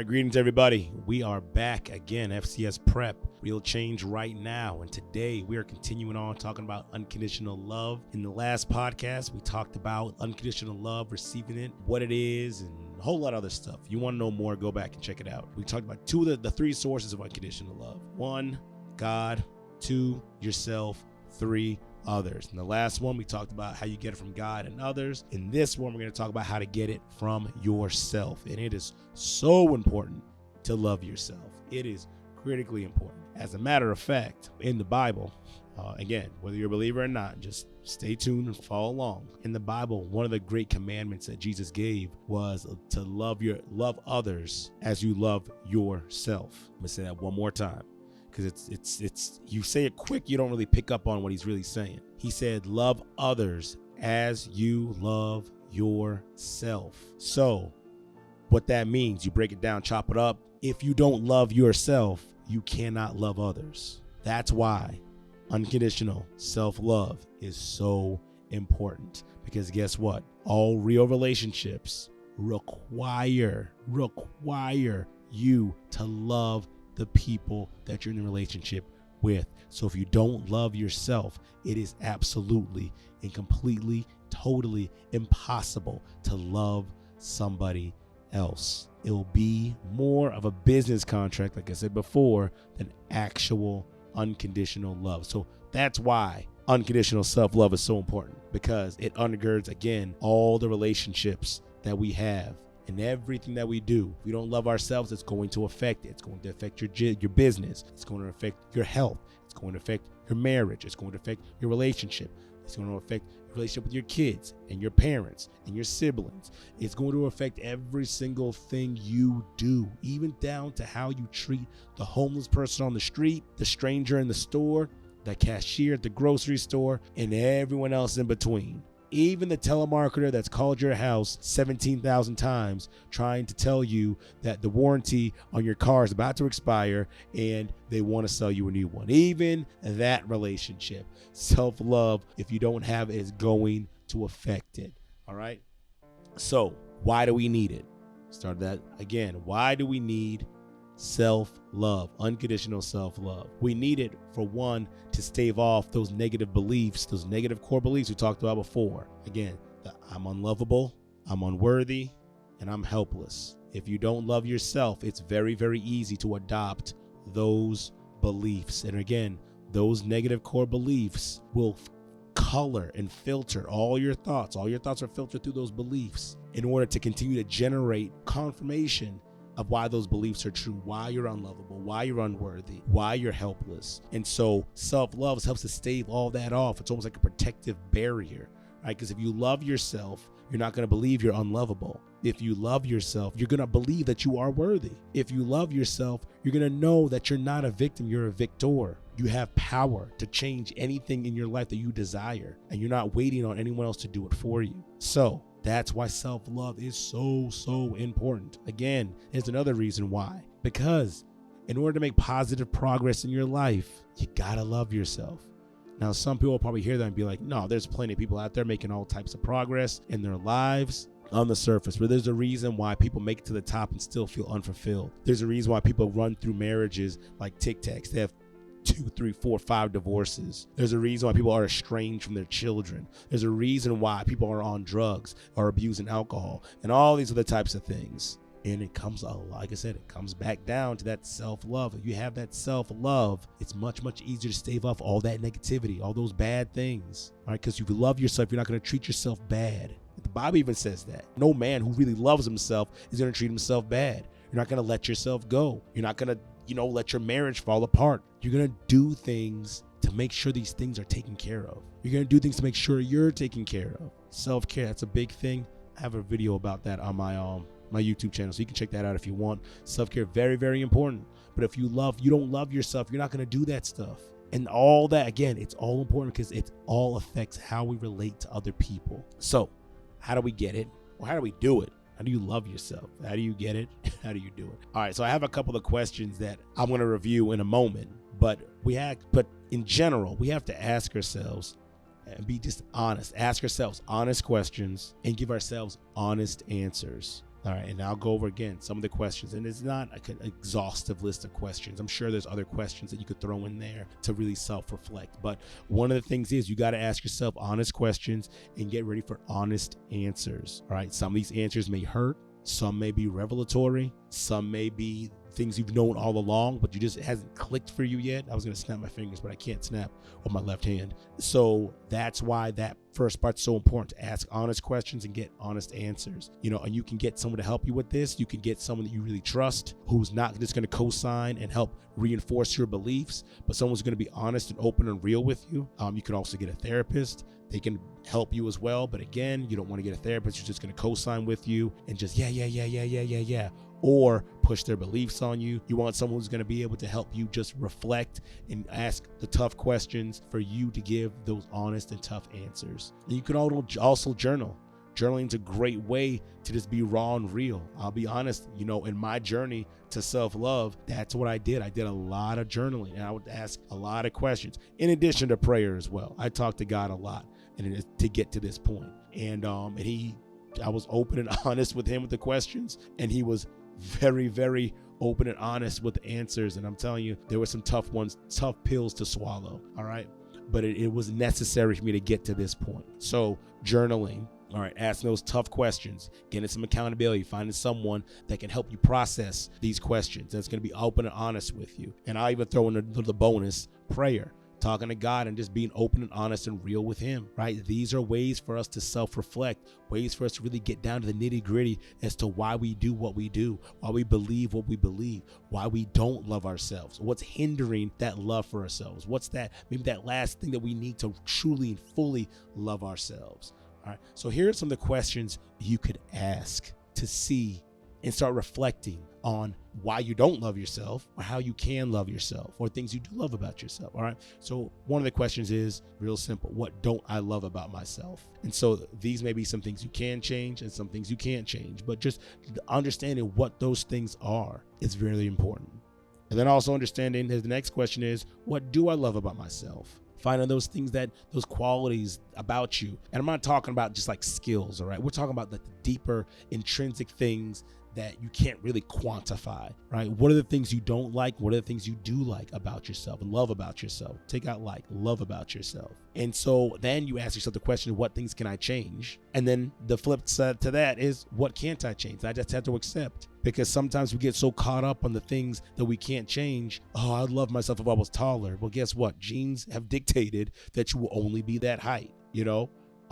right, greetings everybody. We are back again, FCS Prep, real change right now. And today we are continuing on talking about unconditional love. In the last podcast, we talked about unconditional love, receiving it, what it is, and a whole lot of other stuff. If you want to know more, go back and check it out. We talked about two of the three sources of unconditional love. One, God. Two, yourself. Three, others. In the last one, we talked about how you get it from God and others. In this one, we're going to talk about how to get it from yourself. And it is so important to love yourself. It is critically important. As a matter of fact, in the Bible, again, whether you're a believer or not, just stay tuned and follow along. In the Bible, one of the great commandments that Jesus gave was to love others as you love yourself. I'm going to say that one more time, because it's you say it quick, you don't really pick up on what he's really saying. He said, love others as you love yourself. So what that means, you break it down, chop it up. If you don't love yourself, you cannot love others. That's why unconditional self-love is so important, because guess what? All real relationships require you to love the people that you're in a relationship with. So if you don't love yourself, it is absolutely and completely, totally impossible to love somebody else. It'll be more of a business contract, like I said before, than actual unconditional love. So that's why unconditional self-love is so important, because it undergirds, again, all the relationships that we have. And everything that we do, if we don't love ourselves, it's going to affect it. It's going to affect your business. It's going to affect your health. It's going to affect your marriage. It's going to affect your relationship. It's going to affect your relationship with your kids and your parents and your siblings. It's going to affect every single thing you do, even down to how you treat the homeless person on the street, the stranger in the store, the cashier at the grocery store, and everyone else in between. Even the telemarketer that's called your house 17,000 times trying to tell you that the warranty on your car is about to expire and they want to sell you a new one. Even that relationship, self-love, if you don't have it, is going to affect it. All right. So why do we need it? Start that again. Why do we need self-love, unconditional self-love? We need it, for one, to stave off those negative beliefs, those negative core beliefs we talked about before. Again, I'm unlovable, I'm unworthy, and I'm helpless. If you don't love yourself, it's very, very easy to adopt those beliefs. And again, those negative core beliefs will color and filter all your thoughts. All your thoughts are filtered through those beliefs in order to continue to generate confirmation of why those beliefs are true, why you're unlovable, why you're unworthy, why you're helpless. And so self-love helps to stave all that off. It's almost like a protective barrier, right? Because if you love yourself, you're not going to believe you're unlovable. If you love yourself, you're going to believe that you are worthy. If you love yourself, you're going to know that you're not a victim, you're a victor. You have power to change anything in your life that you desire, and you're not waiting on anyone else to do it for you. So that's why self-love is so important. Again, here's another reason why. Because in order to make positive progress in your life, you gotta love yourself. Now, some people will probably hear that and be like, no, there's plenty of people out there making all types of progress in their lives on the surface, but there's a reason why people make it to the top and still feel unfulfilled. There's a reason why people run through marriages like Tic Tacs. They have 2, 3, 4, 5 divorces. There's a reason why people are estranged from their children. There's a reason why people are on drugs or abusing alcohol and all these other types of things. And it comes, like I said, it comes back down to that self-love. If you have that self-love, it's much easier to stave off all that negativity, all those bad things. All right, because if you love yourself, you're not going to treat yourself bad. The Bible even says that. No man who really loves himself is going to treat himself bad. You're not going to let yourself go. You're not going to let your marriage fall apart. You're going to do things to make sure these things are taken care of. You're going to do things to make sure you're taken care of. Self-care, that's a big thing. I have a video about that on my YouTube channel, so you can check that out if you want. Self-care, very, very important. But if you don't love yourself, you're not going to do that stuff. And all that, again, it's all important because it all affects how we relate to other people. So how do we get it? Or how do we do it? How do you love yourself? How do you get it? How do you do it? All right, so I have a couple of questions that I'm going to review in a moment, but in general, we have to ask ourselves and be just honest. Ask ourselves honest questions and give ourselves honest answers. All right, and I'll go over again some of the questions, and it's not an exhaustive list of questions. I'm sure there's other questions that you could throw in there to really self-reflect. But one of the things is you got to ask yourself honest questions and get ready for honest answers. All right, some of these answers may hurt, some may be revelatory, some may be things you've known all along, but you just hasn't clicked for you yet. I was going to snap my fingers, but I can't snap with my left hand. So that's why that first part's so important, to ask honest questions and get honest answers. And you can get someone to help you with this. You can get someone that you really trust, who's not just going to co-sign and help reinforce your beliefs, but someone's going to be honest and open and real with you. You can also get a therapist. They can help you as well. But again, you don't want to get a therapist who's just going to co-sign with you and just yeah, or push their beliefs on you. You want someone who's going to be able to help you just reflect and ask the tough questions for you to give those honest and tough answers. And you can also journal. Journaling is a great way to just be raw and real. I'll be honest, in my journey to self-love, that's what I did. I did a lot of journaling, and I would ask a lot of questions in addition to prayer as well. I talked to God a lot and to get to this point. And I was open and honest with him with the questions, and he was very, very open and honest with the answers. And I'm telling you, there were some tough pills to swallow. All right. But it was necessary for me to get to this point. So journaling, all right, asking those tough questions, getting some accountability, finding someone that can help you process these questions, that's going to be open and honest with you. And I even throw in the bonus, prayer. Talking to God and just being open and honest and real with him, right? These are ways for us to self-reflect, ways for us to really get down to the nitty-gritty as to why we do what we do, why we believe what we believe, why we don't love ourselves, what's hindering that love for ourselves, what's that, maybe that last thing that we need to truly and fully love ourselves. All right, so here are some of the questions you could ask to see and start reflecting on why you don't love yourself, or how you can love yourself, or things you do love about yourself. All right. So one of the questions is real simple. What don't I love about myself? And so these may be some things you can change and some things you can't change, but just understanding what those things are is really important. And then also understanding the next question is, what do I love about myself? Finding those things, those qualities about you. And I'm not talking about just like skills, all right? We're talking about the deeper intrinsic things that you can't really quantify, right? What are the things you don't like? What are the things you do like about yourself and love about yourself? Take out like, love about yourself. And so then you ask yourself the question, what things can I change? And then the flip side to that is, what can't I change? I just have to accept, because sometimes we get so caught up on the things that we can't change. Oh, I'd love myself if I was taller. Well, guess what? Genes have dictated that you will only be that height,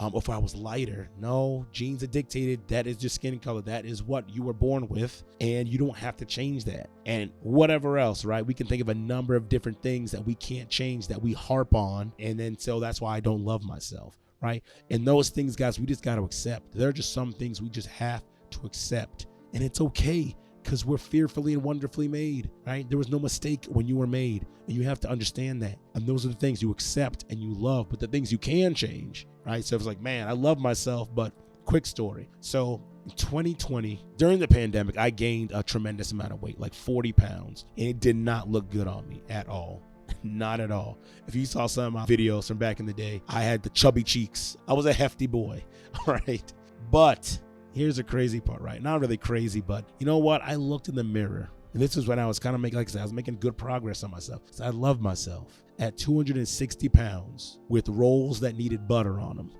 if I was lighter. No, genes are dictated. That is your skin color. That is what you were born with, and you don't have to change that. And whatever else, right? We can think of a number of different things that we can't change, that we harp on. And then so that's why I don't love myself, right? And those things, guys, we just got to accept. There are just some things we just have to accept. And it's okay, because we're fearfully and wonderfully made, right? There was no mistake when you were made, and you have to understand that. And those are the things you accept and you love, but the things you can change, right? So it's like, man, I love myself, but quick story. So in 2020, during the pandemic, I gained a tremendous amount of weight, like 40 pounds, and it did not look good on me at all. Not at all. If you saw some of my videos from back in the day, I had the chubby cheeks. I was a hefty boy, all right? But here's the crazy part, right? Not really crazy, but you know what? I looked in the mirror, and this is when I was kind of making, like I said, I was making good progress on myself. So I love myself. At 260 pounds with rolls that needed butter on them,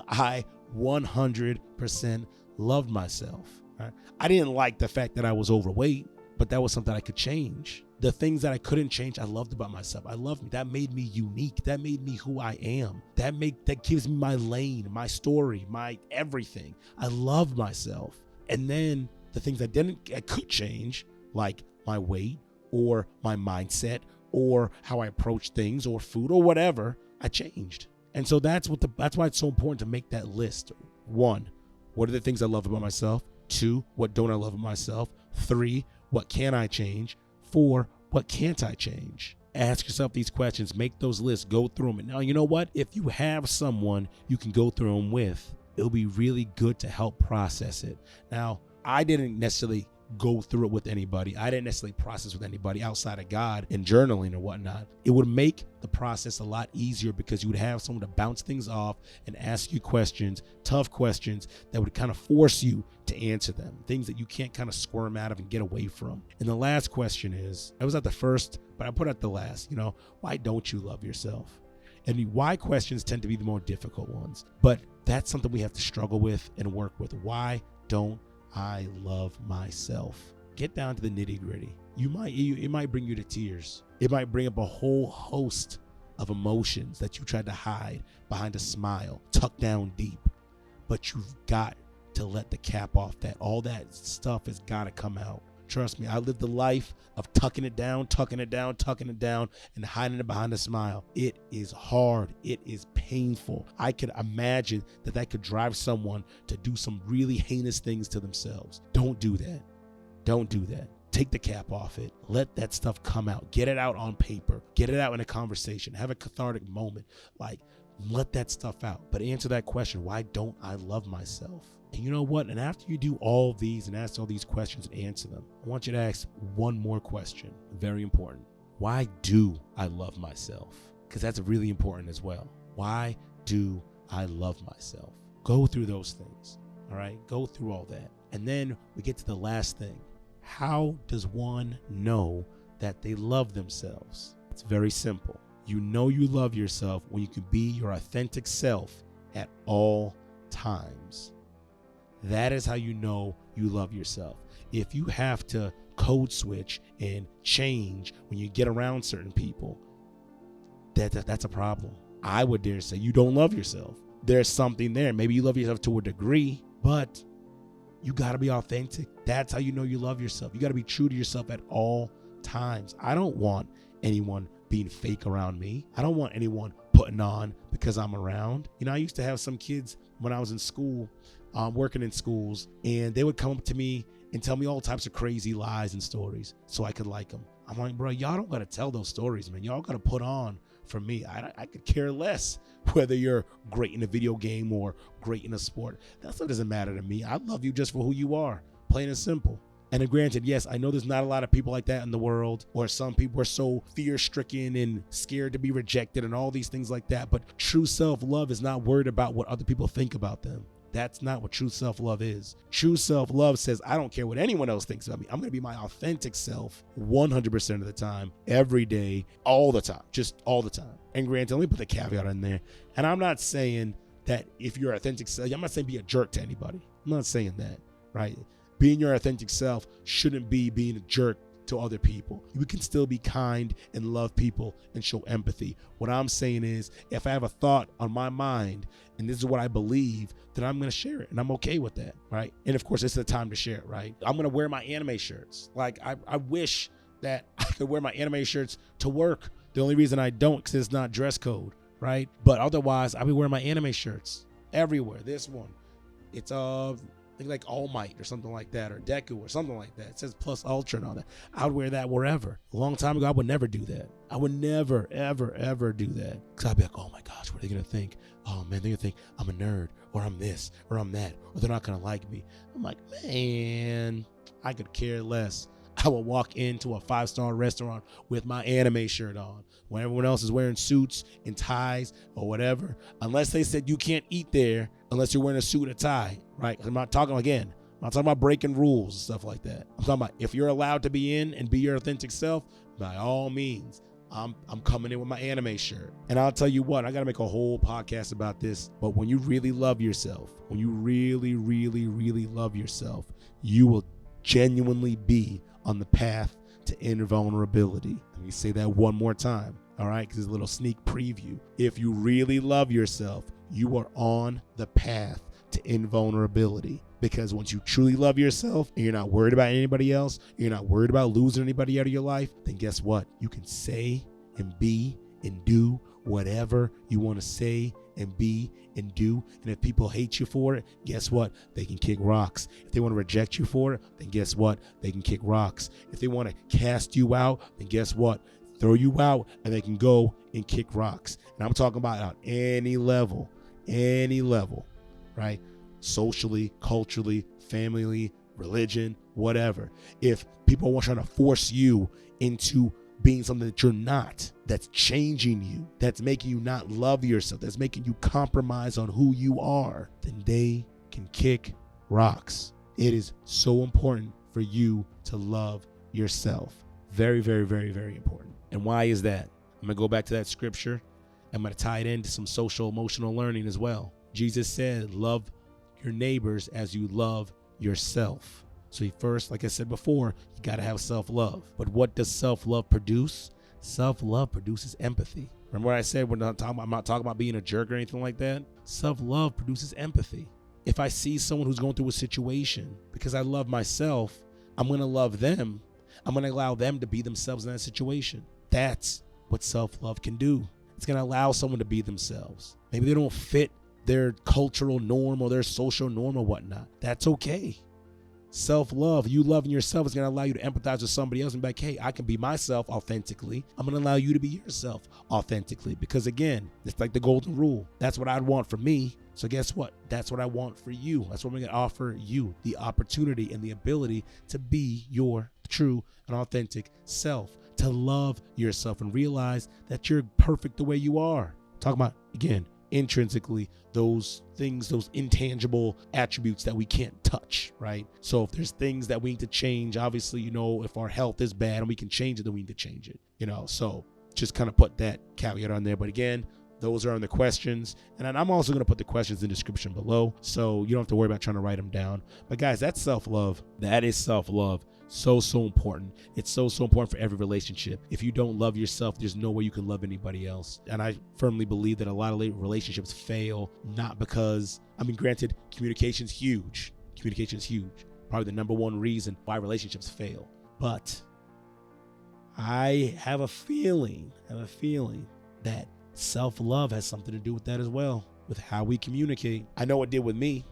I 100% loved myself. Right? I didn't like the fact that I was overweight, but that was something I could change. The things that I couldn't change, I loved about myself. I loved me. That made me unique. That made me who I am. That gives me my lane, my story, my everything. I love myself. And then the things I could change, like my weight or my mindset or how I approach things or food or whatever, I changed. And so that's why it's so important to make that list. 1, what are the things I love about myself? 2, what don't I love about myself? 3, what can I change? 4, what can't I change? Ask yourself these questions, make those lists, go through them. And now, you know what? If you have someone you can go through them with, it'll be really good to help process it. Now, I didn't necessarily go through it with anybody. I didn't necessarily process with anybody outside of God and journaling or whatnot. It would make the process a lot easier because you would have someone to bounce things off and ask you questions, tough questions that would kind of force you to answer them, things that you can't kind of squirm out of and get away from. And the last question is, I was at the first, but I put at the last, why don't you love yourself? And the why questions tend to be the more difficult ones, but that's something we have to struggle with and work with. Why don't I love myself? Get down to the nitty gritty. It might bring you to tears. It might bring up a whole host of emotions that you tried to hide behind a smile, tucked down deep. But you've got to let the cap off that. All that stuff has got to come out. Trust me, I lived the life of tucking it down, and hiding it behind a smile. It is hard. It is painful. I could imagine that could drive someone to do some really heinous things to themselves. Don't do that. Don't do that. Take the cap off it. Let that stuff come out. Get it out on paper. Get it out in a conversation. Have a cathartic moment. Let that stuff out. But answer that question, why don't I love myself? And you know what? And after you do all these and ask all these questions and answer them, I want you to ask one more question. Very important. Why do I love myself? Because that's really important as well. Why do I love myself? Go through those things. All right? Go through all that. And then we get to the last thing. How does one know that they love themselves? It's very simple. You know you love yourself when you can be your authentic self at all times. That is how you know you love yourself. If you have to code switch and change when you get around certain people, that's a problem. I would dare say you don't love yourself. There's something there. Maybe you love yourself to a degree, but you got to be authentic. That's how you know you love yourself. You got to be true to yourself at all times. I don't want anyone being fake around me. I don't want anyone putting on because I'm around. I used to have some kids when I was in school, working in schools, and they would come up to me and tell me all types of crazy lies and stories so I could like them. I'm like, bro, y'all don't got to tell those stories, man. Y'all got to put on for me. I could care less whether you're great in a video game or great in a sport. That stuff doesn't matter to me. I love you just for who you are, plain and simple. And then granted, yes, I know there's not a lot of people like that in the world, or some people are so fear-stricken and scared to be rejected and all these things like that. But true self-love is not worried about what other people think about them. That's not what true self-love is. True self-love says, I don't care what anyone else thinks about me. I'm going to be my authentic self 100% of the time, every day, all the time, just all the time. And granted, let me put the caveat in there. And I'm not saying that if you're authentic self, I'm not saying be a jerk to anybody. I'm not saying that, right? Being your authentic self shouldn't be being a jerk to other people. We can still be kind and love people and show empathy. What I'm saying is, if I have a thought on my mind and this is what I believe, then I'm going to share it, and I'm okay with that, right? And of course, it's the time to share it, right? I'm going to wear my anime shirts. I wish that I could wear my anime shirts to work. The only reason I don't, because it's not dress code, right? But otherwise, I'll be wearing my anime shirts everywhere. This one, it's I think like All Might or something like that, or Deku or something like that. It says Plus Ultra and all that. I would wear that wherever. A long time ago, I would never do that. I would never, ever, ever do that. Because I'd be like, oh my gosh, what are they going to think? Oh man, they're going to think I'm a nerd, or I'm this, or I'm that, or they're not going to like me. I'm like, man, I could care less. I will walk into a 5-star restaurant with my anime shirt on when everyone else is wearing suits and ties or whatever, unless they said you can't eat there unless you're wearing a suit and a tie, right? I'm not talking about breaking rules and stuff like that. I'm talking about if you're allowed to be in and be your authentic self, by all means, I'm coming in with my anime shirt. And I'll tell you what, I got to make a whole podcast about this, but when you really love yourself, when you really, really, really love yourself, you will genuinely be on the path to invulnerability. Let me say that one more time, all right? Because it's a little sneak preview. If you really love yourself, you are on the path to invulnerability. Because once you truly love yourself and you're not worried about anybody else, you're not worried about losing anybody out of your life, then guess what? You can say and be and do whatever you want to say and be and do. And if people hate you for it, guess what? They can kick rocks. If they want to reject you for it, then guess what? They can kick rocks. If they want to cast you out, then guess what? Throw you out, and they can go and kick rocks. And I'm talking about on any level, right? Socially, culturally, family, religion, whatever. If people are trying to force you into being something that you're not, that's changing you, that's making you not love yourself, that's making you compromise on who you are, then they can kick rocks. It is so important for you to love yourself. Very, very, very, very important. And why is that? I'm going to go back to that scripture. I'm going to tie it into some social emotional learning as well. Jesus said, love your neighbors as you love yourself. So first, like I said before, you got to have self-love. But what does self-love produce? Self-love produces empathy. Remember what I said? I'm not talking about being a jerk or anything like that. Self-love produces empathy. If I see someone who's going through a situation, because I love myself, I'm going to love them. I'm going to allow them to be themselves in that situation. That's what self-love can do. It's going to allow someone to be themselves. Maybe they don't fit their cultural norm or their social norm or whatnot. That's okay. Self-love, you loving yourself, is going to allow you to empathize with somebody else and be like, hey, I can be myself authentically. I'm going to allow you to be yourself authentically. Because again, it's like the golden rule. That's what I'd want for me. So guess what? That's what I want for you. That's what I'm going to offer you, the opportunity and the ability to be your true and authentic self, to love yourself and realize that you're perfect the way you are. Talking about, again, intrinsically, those things, those intangible attributes that we can't touch, right? So if there's things that we need to change, obviously, if our health is bad and we can change it, then we need to change it, so just kind of put that caveat on there. But again, those are on the questions. And I'm also going to put the questions in the description below, so you don't have to worry about trying to write them down. But guys, that's self-love. That is self-love. So important. It's so important for every relationship. If you don't love yourself, there's no way you can love anybody else. And I firmly believe that a lot of relationships fail, not because, granted, communication's huge. Communication is huge. Probably the number one reason why relationships fail. But I have a feeling that self-love has something to do with that as well, with how we communicate. I know it did with me.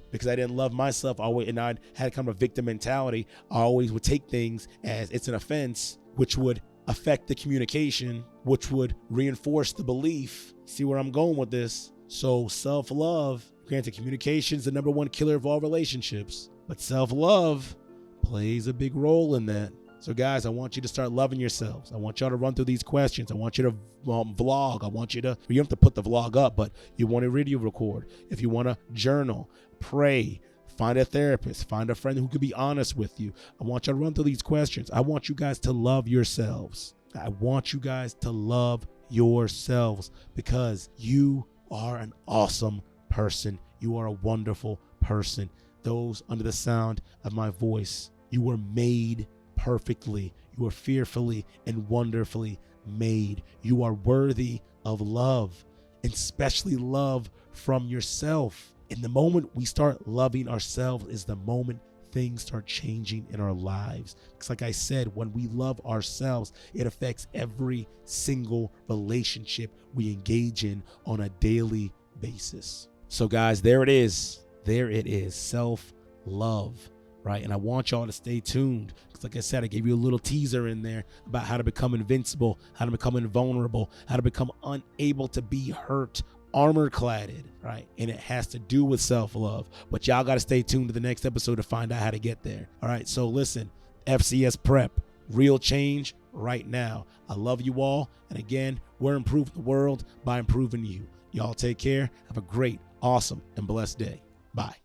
Because I didn't love myself always, and I had kind of a victim mentality. I always would take things as it's an offense, which would affect the communication, which would reinforce the belief. See where I'm going with this? So self-love, granted, communication is the number one killer of all relationships, but self-love plays a big role in that. So guys, I want you to start loving yourselves. I want y'all to run through these questions. I want you to vlog. I want you don't have to put the vlog up, but you want to video record. If you want to journal, pray, find a therapist, find a friend who could be honest with you. I want you to run through these questions. I want you guys to love yourselves. I want you guys to love yourselves because you are an awesome person. You are a wonderful person. Those under the sound of my voice, you were made perfectly. You are fearfully and wonderfully made. You are worthy of love, and especially love from yourself. And the moment we start loving ourselves is the moment things start changing in our lives. Because like I said, when we love ourselves, it affects every single relationship we engage in on a daily basis. So guys, there it is. There it is. Self-love. Right? And I want y'all to stay tuned because like I said, I gave you a little teaser in there about how to become invincible, how to become invulnerable, how to become unable to be hurt, armor-cladded, right? And it has to do with self-love. But y'all got to stay tuned to the next episode to find out how to get there. All right, so listen, FCS Prep, real change right now. I love you all. And again, we're improving the world by improving you. Y'all take care. Have a great, awesome, and blessed day. Bye.